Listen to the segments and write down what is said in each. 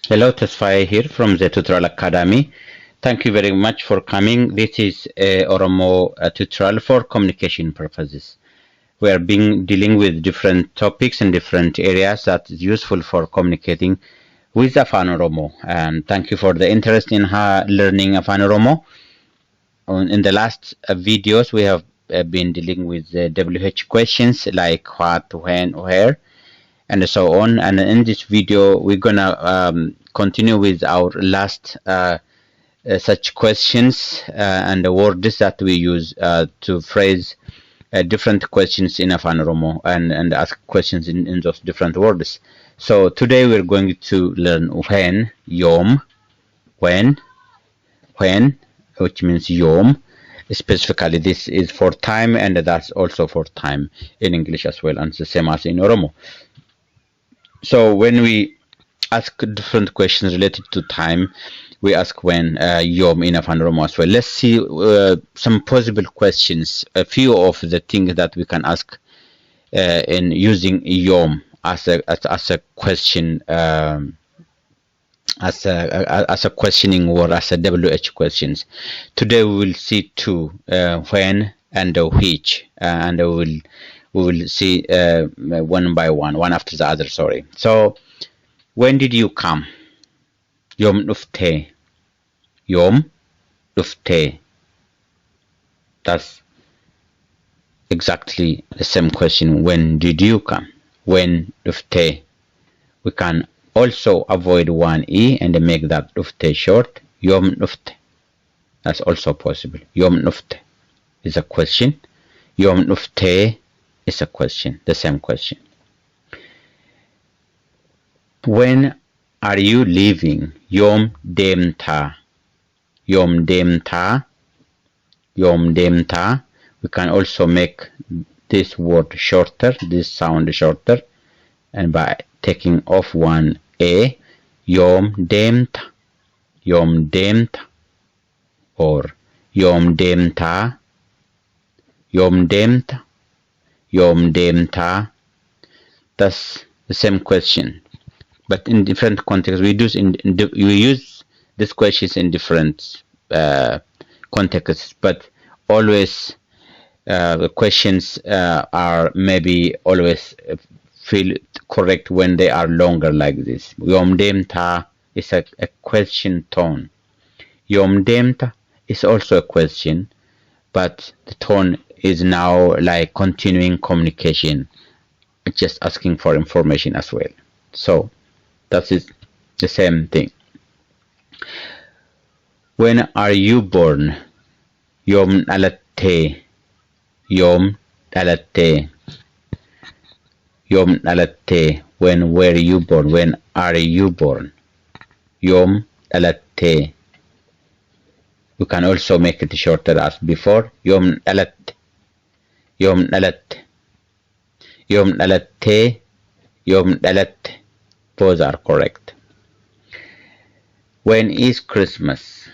Hello, Tesfaye here from the Tutorial Academy. Thank you very much for coming. This is Oromo tutorial for communication purposes. We are dealing with different topics in different areas that is useful for communicating with Afan Oromo. And thank you for the interest in learning Afan Oromo. In the last videos, we have been dealing with WH questions like what, when, where, and so on. And in this video, we're gonna continue with our last such questions and the words that we use to phrase different questions in Afan Oromo and ask questions in those different words. So today we're going to learn when, yom, when, which means yom. Specifically, this is for time, and that's also for time in English as well, and the same as in Oromo. So when we ask different questions related to time, we ask when, yom in Afan Oromo as well. Let's see some possible questions, a few of the things that we can ask in using yom as a question, as a questioning word, as a WH questions. Today we will see two, when and which, and we will see one by one after the other. Sorry. So when did you come? Yom dhufte. Yom dhufte. That's exactly the same question. When did you come? When dhufte. We can also avoid one E and make that dhufte short. Yom dhufte. That's also possible. Yom dhufte is a question. Yom dhufte is a question. The same question. When are you leaving? Yom deemta. Yom deemta. Yom deemta. We can also make this word shorter, this sound shorter, and by taking off one A, Yom deemta. Yom deemta. Or Yom deemta. Yom deemta. Yom deemta. That's the same question, but in different contexts. We use these questions in different contexts, but always the questions are maybe always feel correct when they are longer like this. Yom deemta is a question tone. Yom deemta is also a question, but the tone is now like continuing communication, just asking for information as well. So that is the same thing. When are you born? Yom dhalatte. Yom dhalatte. Yom dhalatte. When were you born? When are you born? Yom dhalatte. You can also make it shorter as before. Yom dhalatte. Yom dhalatte. Yom dhalatte. Yom dhalatte. Both are correct. When is Christmas?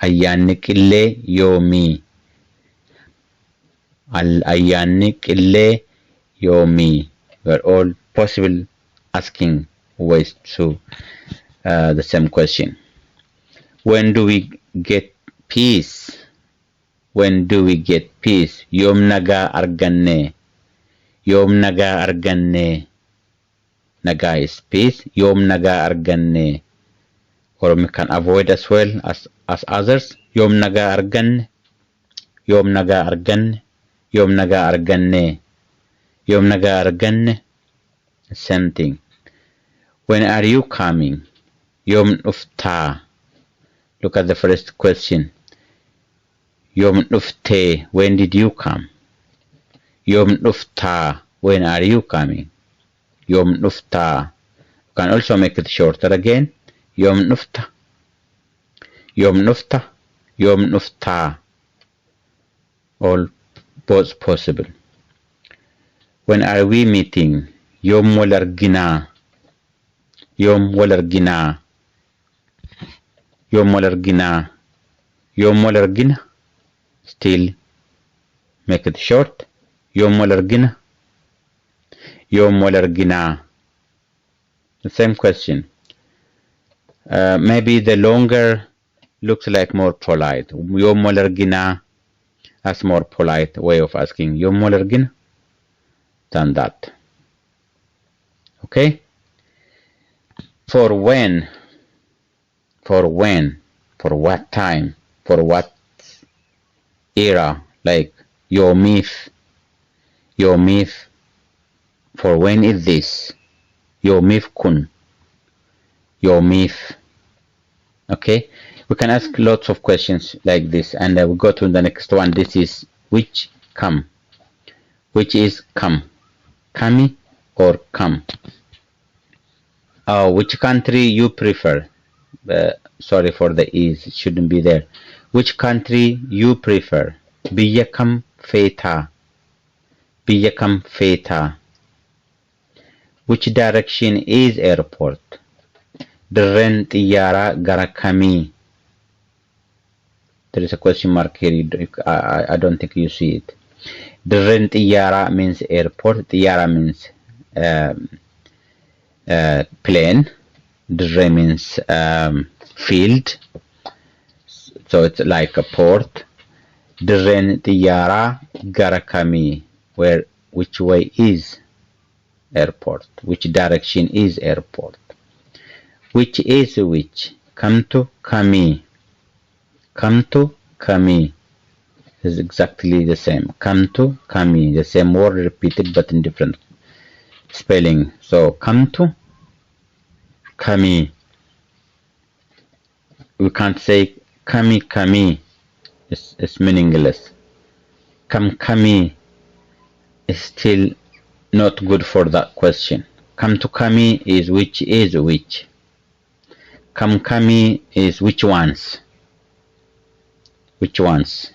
Ayyaanni qillee yoomii? Ayyaanni qillee yoomii? We're all possible asking ways to the same question. When do we get peace? When do we get peace? Yoom nagaa arganne. Yoom nagaa arganne. Nagaa is peace. Yoom nagaa arganne. Or we can avoid as well as others. Yoom nagaa arganne. Yoom nagaa arganne. Yoom nagaa arganne. Yoom nagaa arganne. Same thing. When are you coming? Yoom dhuftaa. Look at the first question. Yoom dhuftee. When did you come? Yoom dhuftaa. When are you coming? Yoom dhuftaa. You can also make it shorter again. Yoom dhufta. Yoom dhufta. Yoom dhuftaa. All both possible. When are we meeting? Yoom wal arginaa. Yoom wal arginaa. Yoom wal arginaa. Yoom wal argina. Still make it short. Yoom wal argina. Yoom wal arginaa. The same question. Maybe the longer looks like more polite. Yom molargina, that's more polite way of asking. Yom molargina than that. Okay? For when, for what time, for what era, like yomif, for when is this? Yomif kun, yomif. Okay, we can ask lots of questions like this, and we'll go to the next one. This is which come, which is come, kami or come. Which country you prefer? Sorry for the ease, it shouldn't be there. Which country you prefer? Biyya kam feeta, biyya kam feeta. Which direction is airport? Dirreen xiyyaara gara kamii? There is a question mark here. I don't think you see it. Dirreen xiyyaara means airport. Xiyyaara means plane. Dirree means field. So it's like a port. Dirreen xiyyaara gara kamii? Which way is airport? Which direction is airport? Which is which? Kamtu kami. Kamtu kami is exactly the same. Kamtu kami, the same word repeated but in different spelling. So kamtu kami. We can't say kami kami. It's meaningless. Kami is still not good for that question. Kamtu kami is which is which. Kami is which ones. Which ones?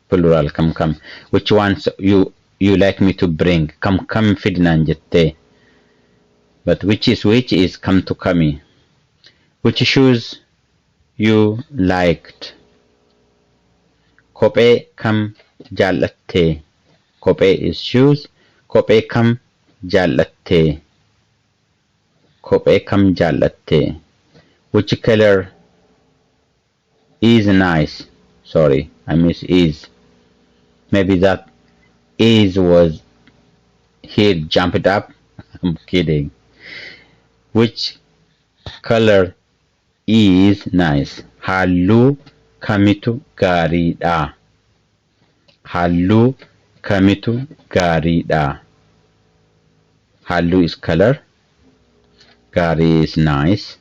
Plural kam. Which ones you like me to bring? Kam fidnan jette. But which is come to kami. Which shoes you liked? Kophee kam jaalatte. Kophee is shoes. Kophee kam jaalatte. Kophee kam jaalatte. Which color is nice? Sorry, I miss is. Maybe that is was here, jump it up. I'm kidding. Which color is nice? Halluu kamitu gaariidha? Halluu kamitu gaariidha? Halluu is color. Gaarii is nice.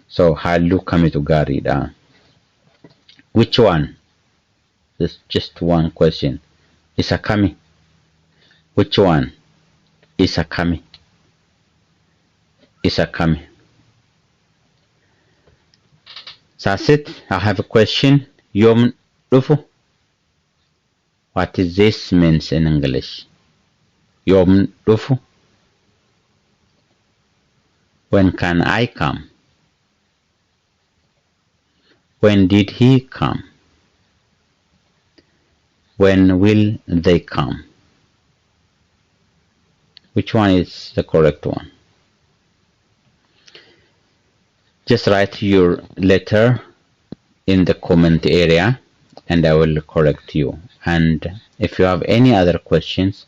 So halluu kamitu gaariidha? Which one? There's just one question. Isa kami? Which one? Isa kami? Isa kami? That's it. I have a question. Yom dhufu. What is this means in English? Yom dhufu. When can I come? When did he come? When will they come? Which one is the correct one? Just write your letter in the comment area and I will correct you. And if you have any other questions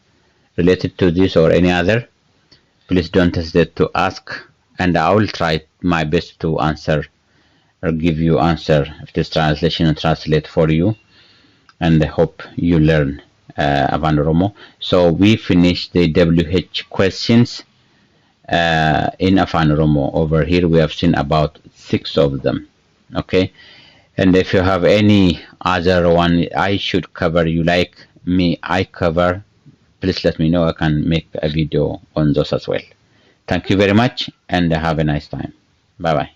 related to this or any other, please don't hesitate to ask and I will try my best to answer or give you answer if this translation and translate for you. And I hope you learn Afaan Oromoo. So we finished the WH questions in Afaan Oromoo. Over here we have seen about 6 of them. Okay, and if you have any other one I should cover, you like me I cover, please let me know. I can make a video on those as well. Thank you very much and have a nice time. Bye bye.